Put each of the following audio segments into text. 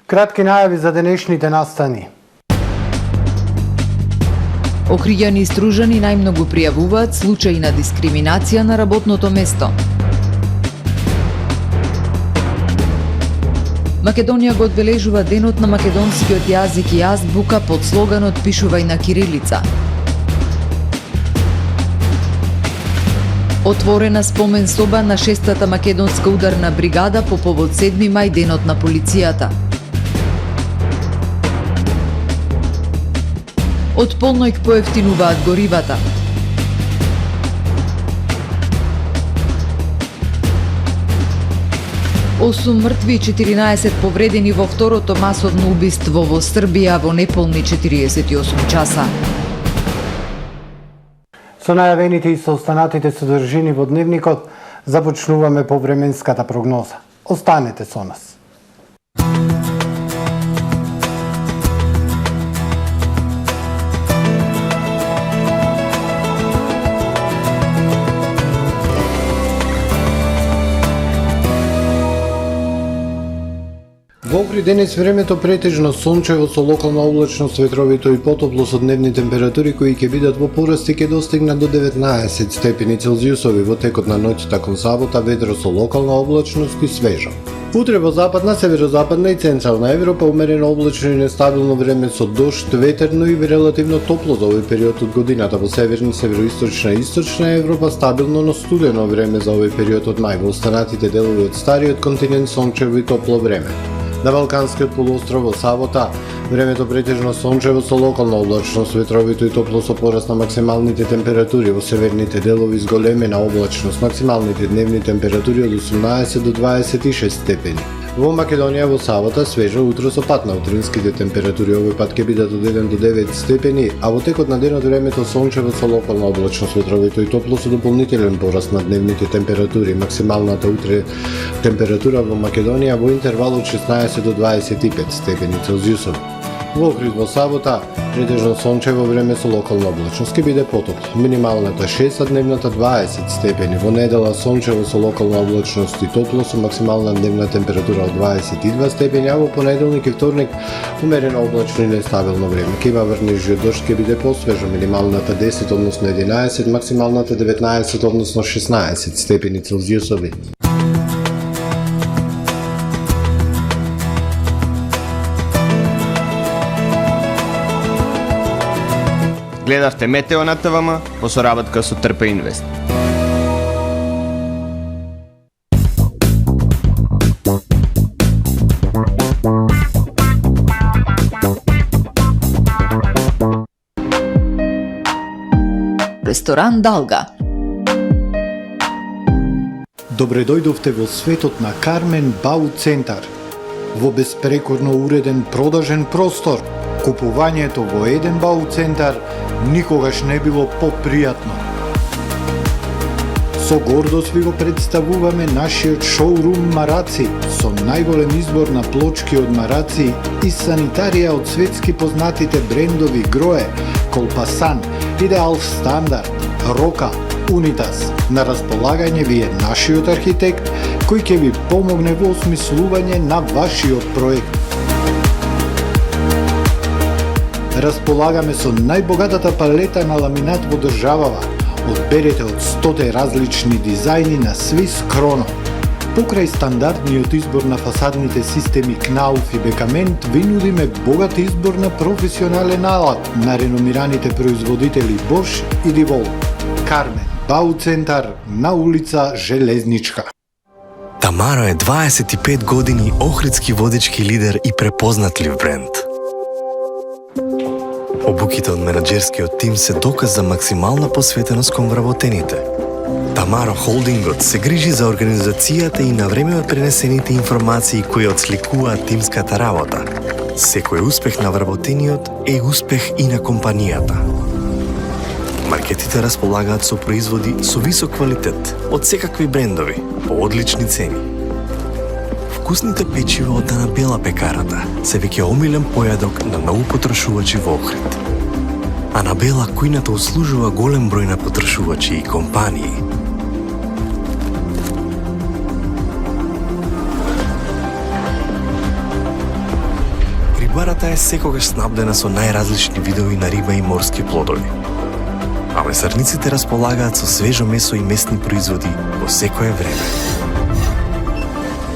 Кратки најави за денешните настани. Охриѓани и стружани најмногу пријавуваат случаи на дискриминација на работното место. Македонија го одбележува денот на македонскиот јазик и азбука под слоганот "Пишувај на кирилица". Отворена спомен соба на 6-та македонска ударна бригада по повод 7 мај, денот на полицијата. Од полноќ поевтинуваат горивата. Осум мртви и 14 повредени во второто масовно убиство во Србија во неполни 48 часа. Со најавените и со останатите содржини во дневникот започнуваме повременската прогноза. Останете со нас. Во Охрид денес времето претежно сончево со локална облачност, ветровито и потопло со дневни температури кои ќе бидат во пораст и ќе достигнат до 19 степени Целзиусови во текот на ноќта кон сабота, ветро со локална облачност и свежо. Утре во западна, северозападна и централна Европа умерено облачно и нестабилно време со дожд, ветерно и релативно топло за овој период од годината. Во северна, североисточна и источна Европа стабилно, но студено време за овој период од мај. Во останатите делови од стариот континент сончево и топло време. На Балканскиот полуостров во сабота времето претежно сончево со локална облачност, ветровито и топло со пораст на максималните температури. Во северните делови зголемена облачност, максималните дневни температури од 18 до 26 степени. Во Македонија во сабота свежо утро со пат на утринските температури, овој пат ќе бидат од 1 до 9 степени, а во текот на денот времето сончево со локална облачност, ветровито и топло со дополнителен пораст на дневните температури. Максималната утре температура во Македонија во интервал од 16 до 25 степени Целзиусови. Во Охрид во сабота претежно сончево време со локална облачност, ќе биде потопло. Минималната 6, а дневната 20 степени. Во недела сончево со локална облачност и топло со максимална дневна температура од 22 степени, а во понеделник и вторник умерено облачно и нестабилно време. Ќе има врнежи дожд, ќе биде посвежо. Минималната 10, односно 11, максималната 19, односно 16 степени Целзиусови. Гледавте Метео на ТВМ во соработка со Трпа Инвест. Ресторан Далга. Добре дојдовте во светот на Кармен Бау Центар. Во беспрекорно уреден продажен простор, купувањето во еден Бау Центар никогаш не било попријатно. Со гордост ви го представуваме нашиот шоурум Мараци, со најголем избор на плочки од Мараци и санитарија од светски познатите брендови Грое, Колпасан, Идеал Стандард, Рока, Унитас. На располагање ви е нашиот архитект кој ќе ви помогне во осмислување на вашиот проект. Располагаме со најбогатата палета на ламинат во државава. Одберете од 100 различни дизајни на Swiss Chrono. Покрај стандардниот избор на фасадните системи Knauf и Бекамент, ви нудиме богат избор на професионален алат на реномираните производители Bosch и DeWalt. Кармен Бау Центар на улица Железничка. Тамаро е 25 години охридски водечки лидер и препознатлив бренд. Обуките од менаџерскиот тим се доказ за максимална посветеност кон вработените. Тамаро Холдингот се грижи за организацијата и на време од пренесените информации кои отсликуваат тимската работа. Секој успех на вработениот е успех и на компанијата. Маркетите располагаат со производи со висок квалитет од секакви брендови по одлични цени. Вкусните печива од Анабела пекарата се веќе омилен појадок на многу потрошувачи во Охрид. Анабела кујната услужува голем број на потрошувачи и компании. Рибарата е секогаш снабдена со најразлични видови на риба и морски плодови. А месарниците располагаат со свежо месо и месни производи во секое време.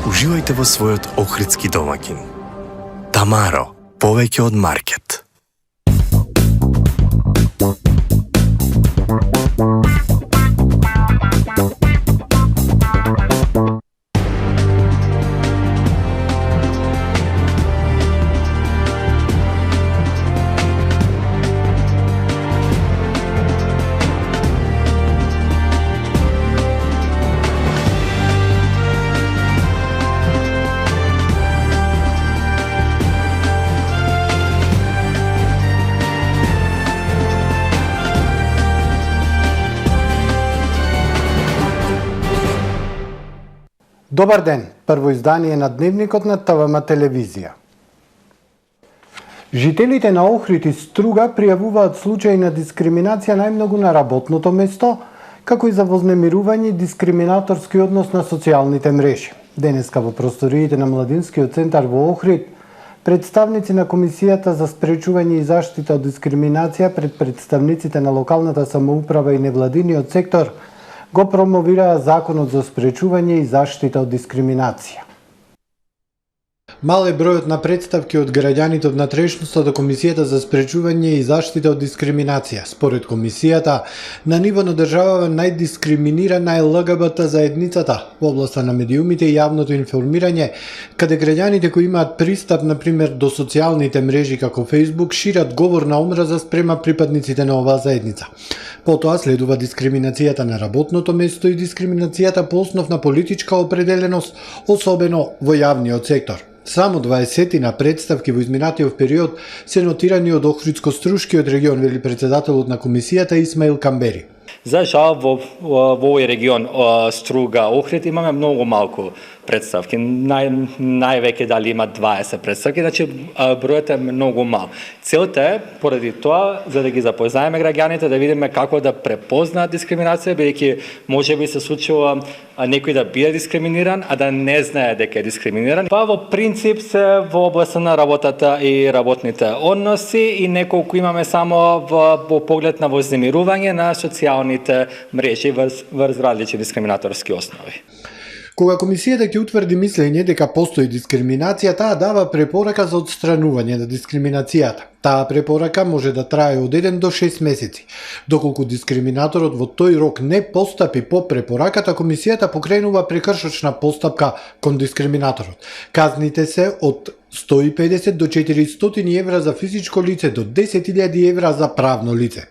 Уживајте во својот охридски домаќин. Тамаро, повеќе од маркет. Добар ден, прво издание на Дневникот на ТВМ телевизија. Жителите на Охрид и Струга пријавуваат случаи на дискриминација најмногу на работното место, како и за вознемирување и дискриминаторски однос на социјалните мрежи. Денеска во просториите на Младинскиот центар во Охрид, представници на Комисијата за спречување и заштита од дискриминација пред представниците на локалната самоуправа и невладиниот сектор го промовираа Законот за спречување и заштита од дискриминација. Мал е бројот на представки од граѓаните од натрешноста до Комисијата за спречување и заштита од дискриминација. Според Комисијата, на ниво на држава најдискриминирана е ЛГБТ заедницата во областа на медиумите и јавното информирање, каде граѓаните кои имаат пристап, например, до социјалните мрежи како Facebook, шират говор на омраза спрема припадниците на оваа заедница. Потоа следува дискриминацијата на работното место и дискриминацијата по основ на политичка определеност, особено во јавниот сектор. Само 20 на представки во изминатиот период се нотирани од Охридско-Струшкиот регион, вели председателот на комисијата Исмаил Камбери. За жал во овој регион Струга, Охрид имаме многу малку представки. Највеќе дали има 20 представки, значи бројот е многу мал. Целта е поради тоа за да ги запознаеме граѓаните, да видиме како да препознаат дискриминација, бидејќи можеби се случува некој да биде дискриминиран, а да не знае дека е дискриминиран. Па во принцип се во областа на работата и работните односи и неколку имаме само во поглед на вознемирување на социјалните мрежи врз различни дискриминаторски основи. Кога комисијата ќе утврди мислење дека постои дискриминација, таа дава препорака за отстранување на дискриминацијата. Таа препорака може да трае од 1 до 6 месеци. Доколку дискриминаторот во тој рок не постапи по препораката, комисијата покренува прекршочна постапка кон дискриминаторот. Казните се од 150 до 400 евра за физичко лице, до 10.000 евра за правно лице.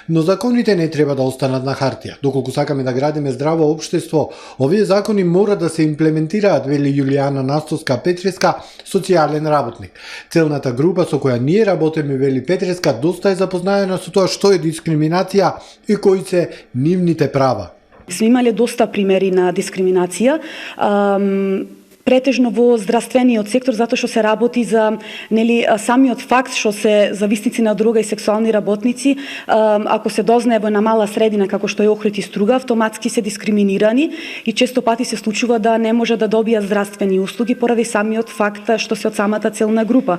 Но законите не треба да останат на хартија. Доколку сакаме да градиме здраво општество, овие закони мора да се имплементираат, вели Јулијана Настоска-Петреска, социјален работник. Целната група со која ние работиме, вели Петреска, доста е запознаена со тоа што е дискриминација и кои се нивните права. Сме имале доста примери на дискриминација, претежно во здравствениот сектор, затоа што се работи за самиот факт што се зависници на дрога и сексуални работници, ако се дознае во една мала средина како што е Охрид и Струга, автоматски се дискриминирани и често пати се случува да не може да добијат здравствени услуги поради самиот факт што се од самата целна група.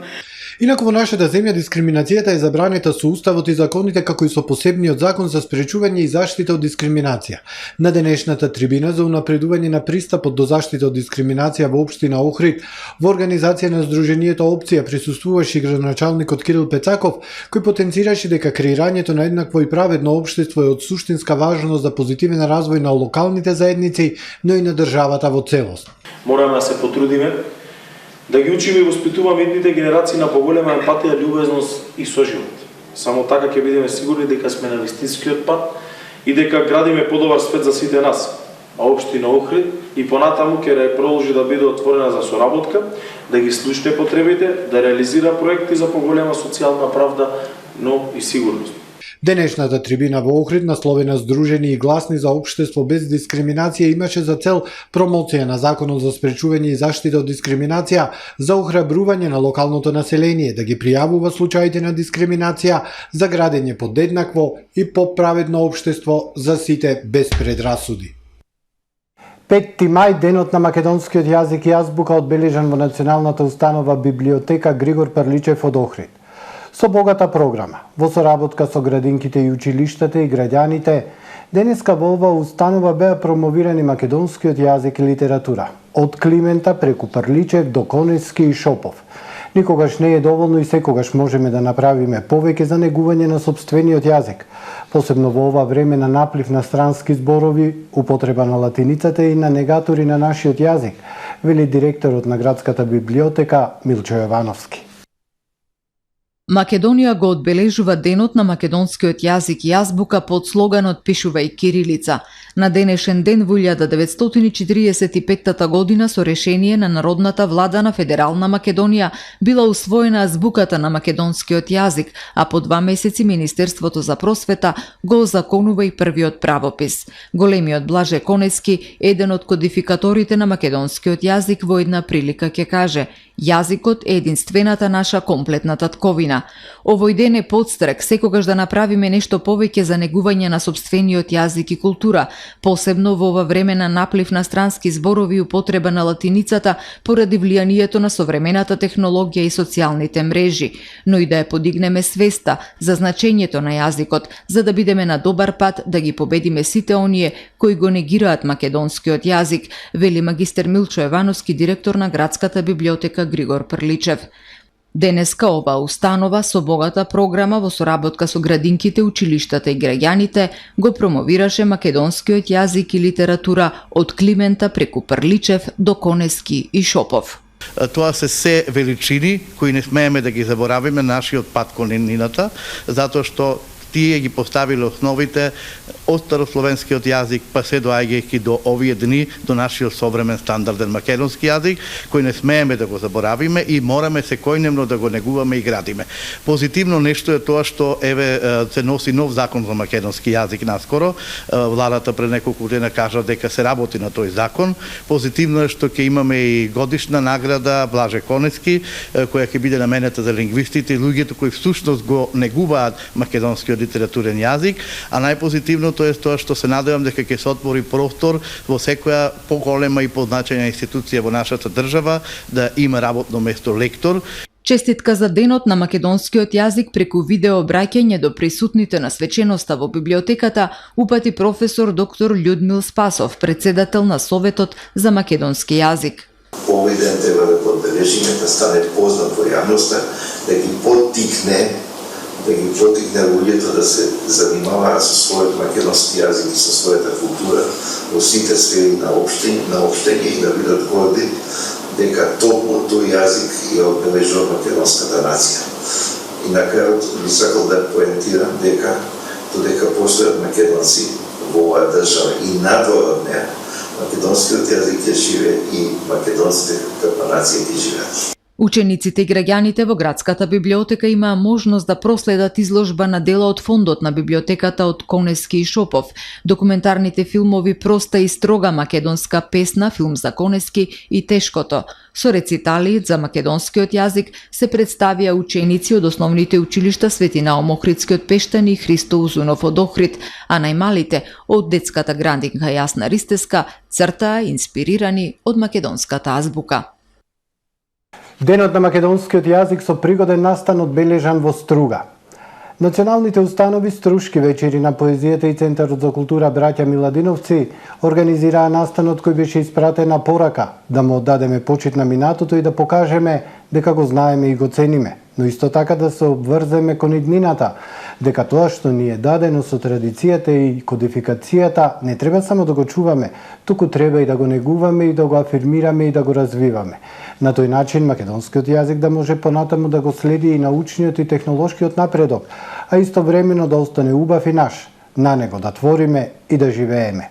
Инаку во нашата земја дискриминацијата е забранета со уставот и законите, како и со посебниот закон за спречување и заштита од дискриминација. На денешната трибина за унапредување на пристапот до заштита од дискриминација во општина Охрид, во организација на Сдруженијето Опција присуствуваше и градоначалникот Кирил Пецаков, кој потенцираше дека креирањето на еднакво и праведно општество е од суштинска важност за позитивен развој на локалните заедници, но и на државата во целост. Мораме да се потрудиме да ги учиме и воспитуваме идните генерации на поголема емпатија, љубезност и соживот. Само така ќе бидеме сигурни дека сме на вистинскиот пат и дека градиме подобар свет за сите нас. А општина Охрид и понатаму ќе продолжи да биде отворена за соработка, да ги слушне потребите, да реализира проекти за поголема социјална правда, но и сигурност. Денешната трибина во Охрид, насловена Сдружени и гласни за општество без дискриминација, имаше за цел промоција на Законот за спречување и заштита од дискриминација, за охрабрување на локалното население да ги пријавува случаите на дискриминација, за градење подеднакво и поправедно општество за сите без предрасуди. 5 мај, денот на македонскиот јазик и азбука, одбележан во Националната установа библиотека Григор Парличев од Охрид. Со богата програма, во соработка со градинките и училиштата и граѓаните, денеска во оваа установа беа промовирани македонскиот јазик и литература. Од Климента преку Парличев до Конески и Шопов. Никогаш не е доволно и секогаш можеме да направиме повеќе за негување на сопствениот јазик, посебно во ова време на наплив на странски зборови, употреба на латиницата и на негатори на нашиот јазик, вели директорот на градската библиотека Милчо Јовановски. Македонија го одбележува денот на македонскиот јазик и азбука под слоганот "Пишувај кирилица". На денешен ден во 1945 година со решение на Народната влада на Федерална Македонија била усвоена азбуката на македонскиот јазик, а по 2 месеци Министерството за просвета го озаконува и првиот правопис. Големиот Блаже Конески, еден од кодификаторите на македонскиот јазик, во една прилика ќе каже: "Јазикот е единствената наша комплетна татковина. Овој ден е подстрек секогаш да направиме нешто повеќе за негување на сопствениот јазик и култура, посебно во ова време на наплив на странски зборови и употреба на латиницата поради влијанието на современата технологија и социјалните мрежи, но и да ја подигнеме свеста за значењето на јазикот, за да бидеме на добар пат да ги победиме сите оние кои го негираат македонскиот јазик", вели магистер Милчо Јовановски, директор на градската библиотека Григор Прличев. Денеска оваа установа со богата програма во соработка со градинките, училиштата и граѓаните го промовираше македонскиот јазик и литература од Климента преку Прличев до Конески и Шопов. Тоа се величини кои не смееме да ги заборавиме нашиот пат кон нината, затоа што тие ги поставиле основите од старословенскиот јазик, па се доаѓајќи до овие дни, до нашиот современ стандарден македонски јазик, кој не смееме да го заборавиме и мораме секојдневно да го негуваме и градиме. Позитивно нешто е тоа што се носи нов закон за македонски јазик наскоро. Владата пред неколку дена кажа дека се работи на тој закон. Позитивно е што ќе имаме и годишна награда Блаже Конески, која ќе биде наменета за лингвистите и луѓето кои всушност го негуваат македонскиот литературен јазик, а најпозитивното е тоа што се надевам дека ќе се отвори простор во секоја поголема и позначајна институција во нашата држава да има работно место лектор. Честитка за денот на македонскиот јазик преку видео обраќање до присутните на свеченоста во библиотеката упати професор доктор Људмил Спасов, председател на Советот за македонски јазик. Овој ден треба да подбележиме, да стане познат во јавноста, да ги поттикне луѓето да се занимаваат со својот македонски јазик и со својата култура во сите сфери на општење и да бидат горди дека токму тој јазик ја обележува македонската нација. И на крајот би сакал да поентирам дека додека постојат македонци во оваа држава и надвор од неа, македонскиот јазик ќе живее и македонците како нација ќе живеат. Учениците и граѓаните во градската библиотека имаа можност да проследат изложба на дела од фондот на библиотеката од Конески и Шопов. Документарните филмови "Проста и строга македонска песна", филм за Конески и "Тешкото". Со рецитали за македонскиот јазик се представија ученици од основните училишта Свети Наум Охридскиот Пештани и Христо Узунов од Охрид, а најмалите од детската градинка Јасна Ристеска цртаа инспирирани од македонската азбука. Денот на македонскиот јазик со пригоден настан одбележан во Струга. Националните установи Струшки вечери на поезијата и Центарот за култура браќа Миладиновци организираа настанот кој беше испратена порака да му оддадеме почит на минатото и да покажеме дека го знаеме и го цениме, но исто така да се обврземе кон иднината, дека тоа што ни е дадено со традицијата и кодификацијата не треба само да го чуваме, туку треба и да го негуваме и да го афирмираме и да го развиваме. На тој начин македонскиот јазик да може понатаму да го следи и научниот и технолошкиот напредок, а истовремено да остане убав и наш, на него да твориме и да живееме.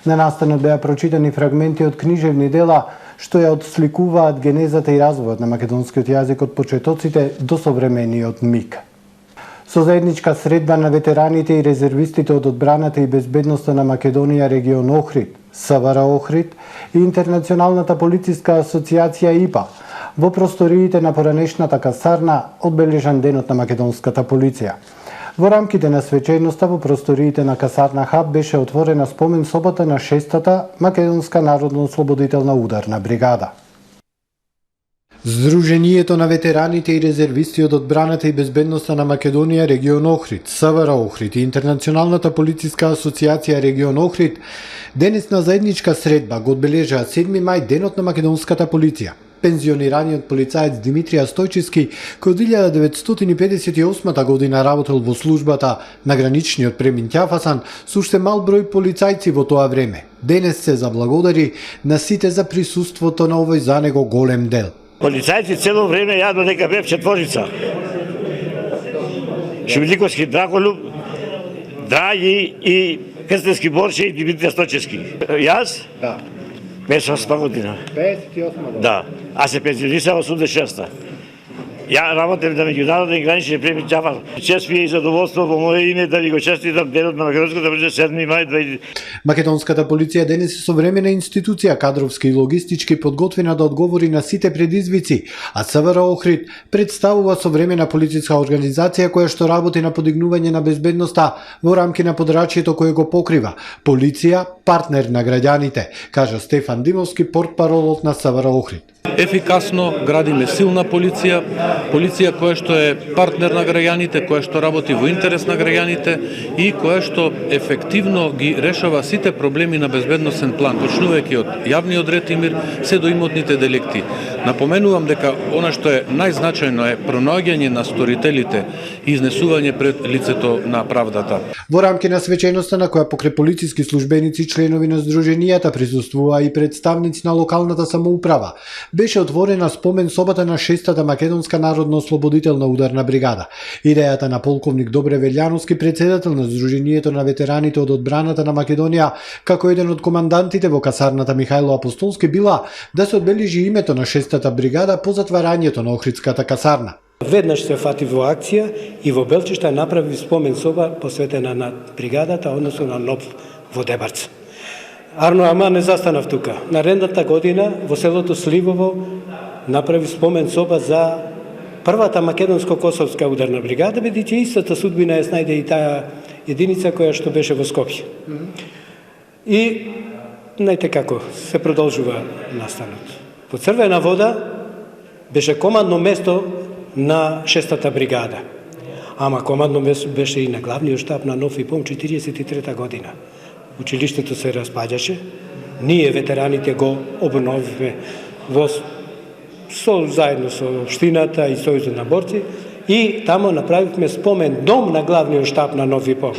На настанот беа прочитани фрагменти од книжевни дела што ја отсликуваат генезата и развојот на македонскиот јазик од почетоците до современиот миг. Со заедничка средба на ветераните и резервистите од одбраната и безбедноста на Македонија регион Охрид, СВР Охрид и Интернационалната полициска асоциација ИПА во просториите на поранешната касарна одбележан денот на македонската полиција. Во рамките на свеченоста во просториите на касарна Хаб беше отворена спомен собата на 6-та Македонска народно-ослободителна ударна бригада. Сдруженијето на ветераните и резервисти од одбраната и безбедноста на Македонија регион Охрид, СВР Охрид и Интернационалната полициска асоциација регион Охрид денес на заедничка средба го одбележаа 7 мај денот на македонската полиција. Пензионираниот полицаец Димитрија Стојчевски, кој од 1958 година работел во службата на граничниот премин Ќафасан, со уште мал број полицајци во тоа време, денес се заблагодари на сите за присуството на овој за него голем дел. Полицајци цело време јадно дека бев четворица. Шумиликовски Драколюб, Драги и Крстенски Борче и Димитрија Стојчевски. Јас? Да. 58 година. 58 година? Да. А се пензионисам 86-та. Ја работев на меѓународен граничен премин Ќафар. Чест ми е и задоволство во моје име да ви го честитам денот на македонската полиција 7 мај. Македонската полиција денес е современа институција, кадровски и логистички подготвена да одговори на сите предизвици, а СВР Охрид представува современа полициска организација која што работи на подигнување на безбедноста во рамки на подрачјето кое го покрива. Полиција, партнер на граѓаните, кажа Стефан Димовски, портпаролот на СВР Охрид. Ефикасно градиме силна полиција, полиција која што е партнер на граѓаните, која што работи во интерес на граѓаните и која што ефективно ги решава сите проблеми на безбедносен план, почнувајќи од јавниот ред и мир се до имотните деlikti. Напоменувам дека она што е најзначајно е пронаоѓање на сторителите и изнесување пред лицето на правдата. Во рамки на свеченоста на која покрај полициски службеници, членови на здруженијата присуствуваа и представници на локалната самоуправа, беше отворена спомен собата на 6-та Македонска народно-ослободителна ударна бригада. Идејата на полковник Добре Велјановски, председател на Сдруженијето на ветераните од одбраната на Македонија, како еден од командантите во касарната Михајло Апостолски, била да се одбележи името на 6-та бригада по затварањето на Охридската касарна. Веднаш се фати во акција и во Белчишта направи спомен соба посветена на бригадата, односно на НОП во Дебарц. Арно Ама не застанав тука. Наредната година во селото Сливово направи спомен соба за првата македонско-косовска ударна бригада, бидејќи истата судбина ја снајде и таа единица која што беше во Скопје. И знаете како се продолжува настанот. Во Црвена Вода беше командно место на 6-та бригада. Ама командно место беше и на главниот штаб на Нов ИПОМ 43 година. Училиштето се распаѓаше, ние ветераните го обновивме заедно со општината и Сојузот на борци и тамо направивме спомен дом на главниот штаб на Нов ИПОМ.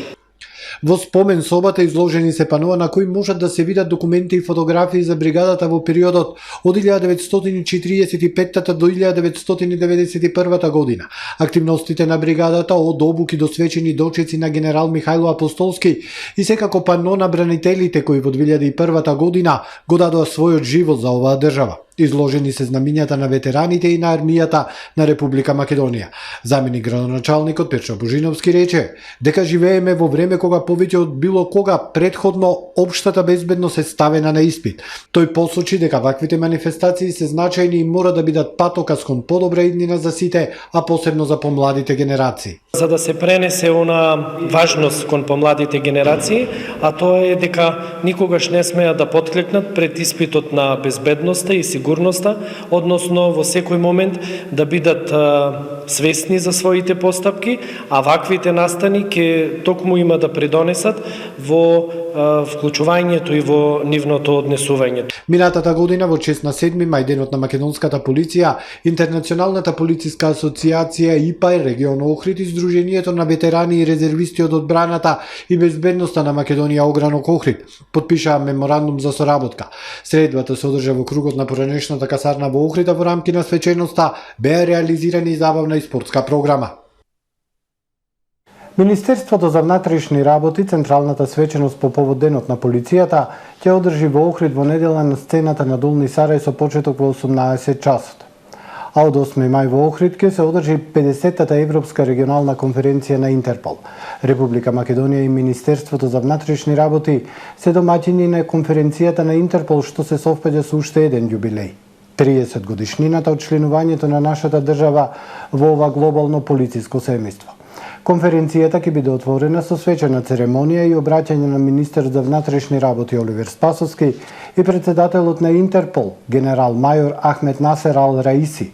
Во спомен собата изложени се панова на кои можат да се видат документи и фотографии за бригадата во периодот од 1945 до 1991 година. Активностите на бригадата од обуки до свечени дочеци на генерал Михајло Апостолски и секако пано на бранителите кои во 2001 година го дадоа својот живот за оваа држава. Изложени се знамињата на ветераните и на армијата на Република Македонија. Заменик градоначалникот Петчо Божиновски рече дека живееме во време кога повеќе од било кога претходно општата безбедност е ставена на испит. Тој посочи дека ваквите манифестации се значајни и мора да бидат патокас кон подобра иднина за сите, а посебно за помладите генерации. За да се пренесе она важност кон помладите генерации, а тоа е дека никогаш не смеат да потклекнат пред испитот на безбедноста и сигурноста, односно во секој момент да бидат свесни за своите постапки, а ваквите настани ќе токму има да придонесат во вклучувањето и во нивното однесување. Минатата година во чест на 7 мај денот на македонската полиција, Интернационалната полициска асоциација ИПА регион Охрид и Сдруженијето на ветерани и резервисти од одбраната и безбедноста на Македонија огранок Охрид потпишаа меморандум за соработка. Средбата се одржа во кругот на поранешната касарна во Охрид, а во рамки на свеченоста беа реализирани и забавна и спортска програма. Министерството за внатрешни работи, централната свеченост по повод денот на полицијата ќе одржи во Охрид во недела на сцената на Долни Сарај со почеток во 18 часот. А од 8 мај во Охрид ќе се одржи 50-та Европска регионална конференција на Интерпол. Република Македонија и Министерството за внатрешни работи се домаќини на конференцијата на Интерпол, што се совпаѓа со уште еден јубилеј. 30 годишнината од членувањето на нашата држава во ова глобално полициско семејство. Конференцијата ќе биде отворена со свечена церемонија и обраќање на министер за внатрешни работи Оливер Спасовски и председателот на Интерпол, генерал мајор Ахмет Насер Ал Раиси.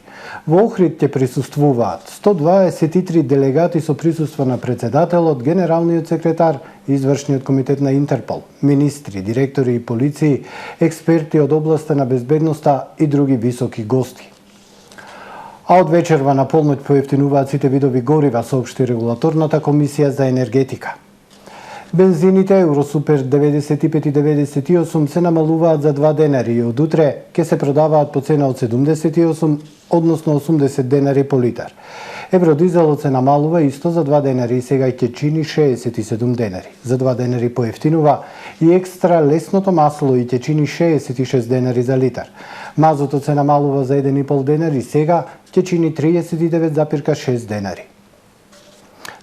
Во Охрид ќе присуствуваат 123 делегати со присуство на председателот, генералниот секретар и извршниот комитет на Интерпол, министри, директори и полиции, експерти од областа на безбедноста и други високи гости. А од вечерва на полноќ поевтинуваат сите видови горива, соопшти регулаторната комисија за енергетика. Бензините Евросупер 95 и 98 се намалуваат за 2 денари и од утре ќе се продаваат по цена од 78, односно 80 денари по литар. Евродизелот се намалува исто за 2 денари и сега ќе чини 67 денари. За 2 денари поевтинува и екстра лесното масло и ќе чини 66 денари за литар. Мазотот се намалува за 1,5 денари и сега ќе чини 39,6 денари.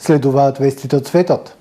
Следуваат вестите од светот.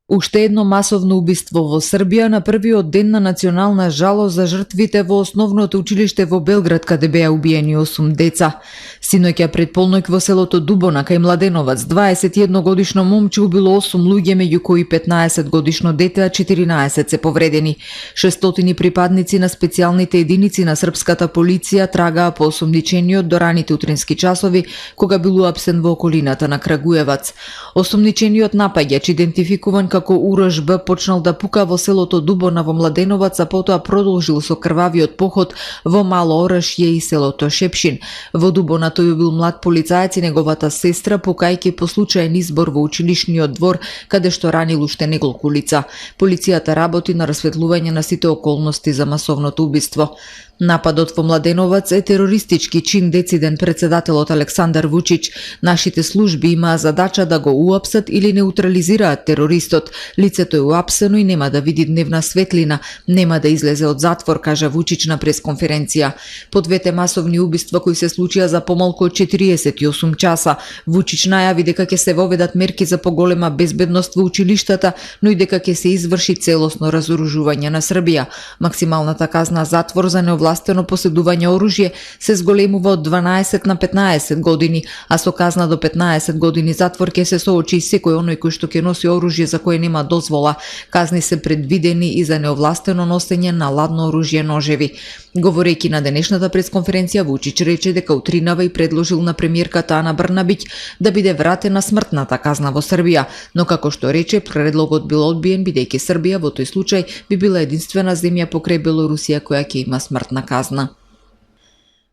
Уште едно масовно убиство во Србија на првиот ден на национална жалост за жртвите во основното училиште во Белград, каде беа убиени 8 деца. Синоќа пред полноќ во селото Дубона, кај Младеновац, 21 годишно момче убило 8 луѓе, меѓу кои 15 годишно дете, а 14 се повредени. 600 припадници на специјалните единици на српската полиција трагаа по осомничениот до раните утрински часови, кога бил уапсен во околината на Крагуевац. Осомничениот напаѓач, идентификуван како Урош Б, почнал да пука во селото Дубона во Младеновац, а потоа продолжил со крвавиот поход во Мало Орашје и селото Шепшин. Во Дубона тој бил млад полицаец и неговата сестра, пукајќи по случаен избор во училишниот двор, каде што ранил уште неколку лица. Полицијата работи на расветлување на сите околности за масовното убиство. Нападот во Младеновац е терористички чин, дециден председателот Александар Вучич. Нашите служби имаа задача да го уапсат или неутрализираат терористот. Лицето е уапсено и нема да види дневна светлина, нема да излезе од затвор, кажа Вучич на пресконференција. По двете масовни убиства кои се случија за помалку од 48 часа, Вучич најави дека ќе се воведат мерки за поголема безбедност во училиштата, но и дека ќе се изврши целосно разоружување на Србија. Максималната казна затвор за неовластено поседување оружје се зголемува од 12 на 15 години, а со казна до 15 години затвор ќе се соочи и секој оној кој што ќе носи оружје за кое нема дозвола. Казни се предвидени и за неовластено носење на ладно оружје ножеви. Говорејќи на денешната пресконференција, Вучич рече дека утринава и предложил на премиерката Ана Брнабиќ да биде вратена смртната казна во Србија, но како што рече, предлогот бил одбиен бидејќи Србија во тој случај би била единствена земја покрај Белорусија која ќе има смртна казна.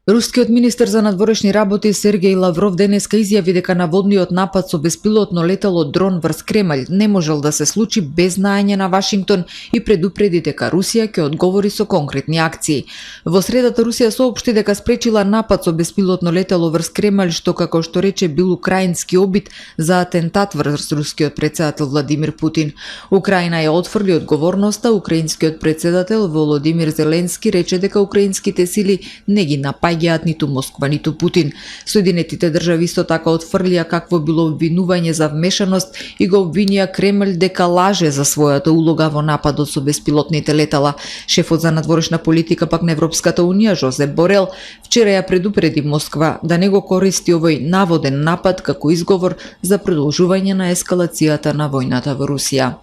Рускиот министер за надворешни работи Сергеј Лавров денеска изјави дека наводниот напад со беспилотно летало дрон врз Кремљ не можел да се случи без знаење на Вашингтон и предупреди дека Русија ќе одговори со конкретни акции. Во средата Русија соопшти дека спречила напад со беспилотно летало врз Кремљ, што како што рече бил украински обид за атентат врз рускиот председател Владимир Путин. Украина ја отфрли одговорноста, украинскиот председател Володимир Зеленски рече дека украинските сили не ги напаѓаат ниту Москва, ниту Путин. Соединетите држави исто така отфрлија какво било обвинување за вмешаност и го обвинија Кремљ дека лаже за својата улога во нападот со беспилотните летала. Шефот за надворешна политика пак на Европската унија Жозеп Борел вчера ја предупреди Москва да не го користи овој наводен напад како изговор за продолжување на ескалацијата на војната во Русија.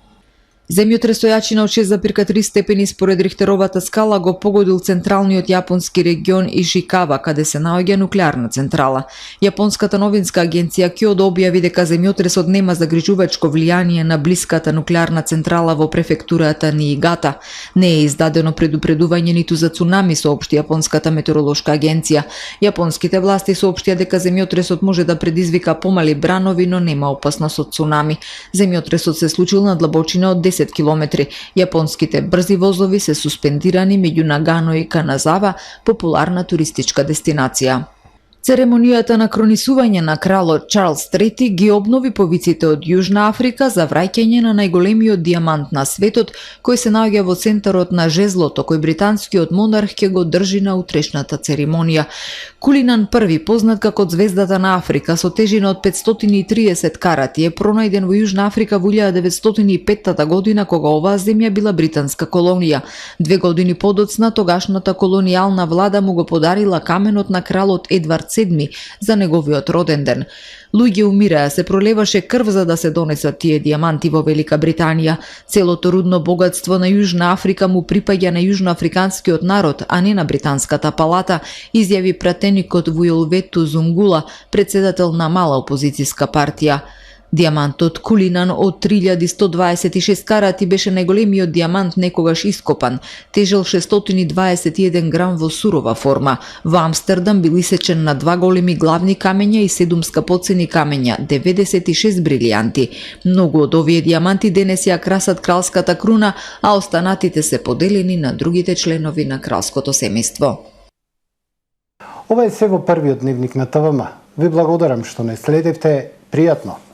Земјотрес со јачина од 6,3 степени според Рихтеровата скала го погодил централниот јапонски регион Ишикава, каде се наоѓа нуклеарна централа. Јапонската новинска агенција Кјодо објави дека земјотресот нема загрижувачко влијание на блиската нуклеарна централа во префектурата Ниигата. Не е издадено предупредување ниту за цунами, соопшти Јапонската метеоролошка агенција. Јапонските власти соопштија дека земјотресот може да предизвика помали бранови, но нема опасност од цунами. Земјотресот се случил на длабочина од 10 километри. Јапонските брзи возови се суспендирани меѓу Нагано и Каназава, популарна туристичка дестинација. Церемонијата на кронисување на кралот Чарлс III ги обнови повиците од Јужна Африка за враќање на најголемиот дијамант на светот, кој се наоѓа во центарот на жезлото, кој британскиот монарх ќе го држи на утрешната церемонија. Кулинан I, познат како звездата на Африка, со тежина од 530 карати, е пронајден во Јужна Африка во 1905 година, кога оваа земја била британска колонија. 2 години подоцна, тогашната колонијална влада му го подарила каменот на кралот Едвард VII за неговиот роден ден. Луѓе умираа, се пролеваше крв за да се донесат тие дијаманти во Велика Британија. Целото рудно богатство на Јужна Африка му припаѓа на јужноафриканскиот народ, а не на британската палата, изјави пратеникот Вујолвету Зунгула, председател на мала опозицијска партија. Дијамантот Кулинан од 3126 карати беше најголемиот дијамант некогаш ископан, тежел 621 грам во сурова форма. Во Амстердам бил исечен на 2 големи главни камења и 7 скапоцени камења, 96 брилијанти. Многу од овие дијаманти денес ја красат кралската круна, а останатите се поделени на другите членови на кралското семејство. Ова е се во првиот дневник на ТВМ. Ви благодарам што не следевте. Пријатно!